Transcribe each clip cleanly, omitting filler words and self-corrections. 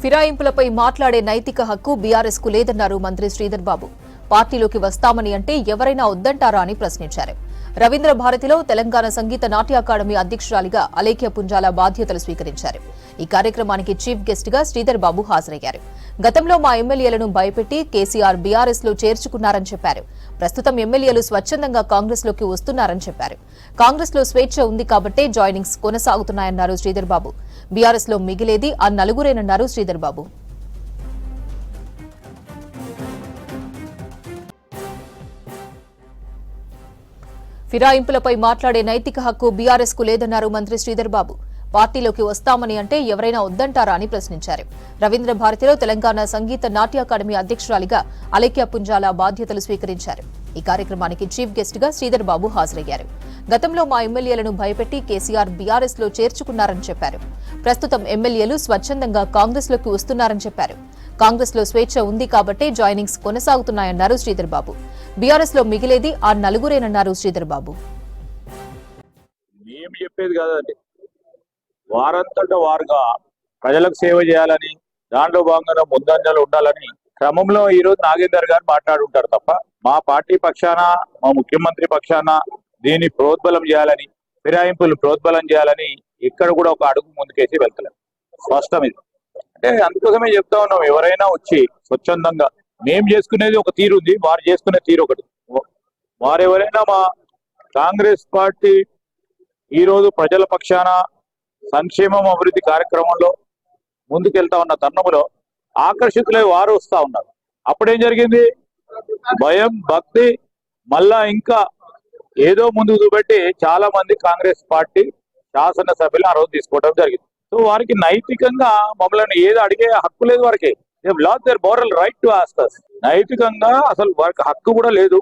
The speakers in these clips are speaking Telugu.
ఫిరాయింపులపై మాట్లాడే నైతిక హక్కు బీఆర్ఎస్ కు లేదన్నారు మంత్రి శ్రీధర్ బాబు. పార్టీలోకి వస్తామని అంటే ఎవరైనా వద్దంటారా అని ప్రశ్నించారు. రవీంద్ర భారతిలో తెలంగాణ సంగీత నాట్య అకాడమీ అధ్యక్షురాలిగా అలేఖ్య పుంజాల బాధ్యతలు స్వీకరించారు. ఈ కార్యక్రమానికి చీఫ్ గెస్ట్ గా శ్రీధర్ బాబు హాజరయ్యారు. గతంలో మా ఎమ్మెల్యేలను భయపెట్టి కేసీఆర్ బీఆర్ఎస్ లో చేర్చుకున్నారని చెప్పారు. ప్రస్తుతం ఎమ్మెల్యేలు స్వచ్ఛందంగా కాంగ్రెస్ లోకి వస్తున్నారని చెప్పారు. కాంగ్రెస్ లో స్వేచ్ఛ ఉంది కాబట్టే జాయినింగ్స్ కొనసాగుతున్నాయన్నారు శ్రీధర్ బాబు. బీఆర్ఎస్ లో మిగిలేది ఆ నలుగురేనన్నారు శ్రీధర్ బాబు. ఫిరాయింపులపై మాట్లాడే నైతిక హక్కు బీఆర్ఎస్ కు లేదన్నారు మంత్రి శ్రీధర్ బాబు. పార్టీలోకి వస్తామని అంటే ఎవరైనా వద్దంటారా అని ప్రశ్నించారు. రవీంద్ర భారతిలో తెలంగాణ సంగీత నాట్య అకాడమీ అధ్యక్షురాలిగా అలేఖ్య పుంజాల బాధ్యతలు స్వీకరించారు. ఈ కార్యక్రమానికి చీఫ్ గెస్ట్ గా శ్రీధర్ బాబు హాజరయ్యారు. గతంలో మా ఎమ్మెల్యేలను భయపెట్టి కేసీఆర్ బీఆర్ఎస్ లో చేర్చుకున్నారని చెప్పారు. ప్రస్తుతం ఎమ్మెల్యేలు స్వచ్ఛందంగా కాంగ్రెస్ లోకి వస్తున్నారని చెప్పారు. కాంగ్రెస్ లో స్వేచ్ఛ ఉంది కాబట్టే జాయినింగ్స్ కొనసాగుతున్నాయన్నారు శ్రీధర్ బాబు. బీఆర్ఎస్ లో మిగిలేది ఆ నలుగురేనన్నారు శ్రీధర్ బాబు. మేము చెప్పేది కాదండి, వారంతటా వారుగా ప్రజలకు సేవ చేయాలని, దాంట్లో భాగంగా ముందంజలు ఉండాలని క్రమంలో ఈ రోజు నాగేందర్ గారు మాట్లాడుంటారు తప్ప మా పార్టీ పక్షాన, మా ముఖ్యమంత్రి పక్షాన దీన్ని ప్రోద్బలం చేయాలని, ఫిరాయింపులు ప్రోద్బలం చేయాలని ఇక్కడ కూడా ఒక అడుగు ముందుకేసి వెళ్తలేదు. స్పష్టం ఇది. అంటే అందుకోసమే చెప్తా ఉన్నాం, ఎవరైనా వచ్చి స్వచ్ఛందంగా, మేము చేసుకునేది ఒక తీరు ఉంది, వారు చేసుకునే తీరు ఒకటి. వారెవరైనా మా కాంగ్రెస్ పార్టీ ఈ రోజు ప్రజల పక్షాన సంక్షేమం అభివృద్ధి కార్యక్రమంలో ముందుకెళ్తా ఉన్న తరుణంలో ఆకర్షితులై వారు వస్తా ఉన్నారు. అప్పుడేం జరిగింది? భయం, భక్తి, మళ్ళా ఇంకా ఏదో ముందుకు చూపెట్టి చాలా మంది కాంగ్రెస్ పార్టీ శాసనసభ్యులు ఆ రోజు తీసుకోవడం జరిగింది. సో వారికి నైతికంగా మమ్మల్ని ఏదో అడిగే హక్కు లేదు. వారికి lost their moral right to ask us. నైతికంగా అసలు వారికి హక్కు కూడా లేదు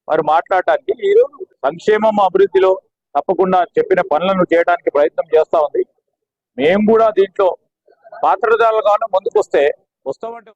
వారు మాట్లాడటానికి. ఈరోజు సంక్షేమం అభివృద్ధిలో తప్పకుండా చెప్పిన పనులను చేయడానికి ప్రయత్నం చేస్తా ఉంది. మేము కూడా దీంట్లో పాత్రదారులుగా ముందుకు వస్తామంటే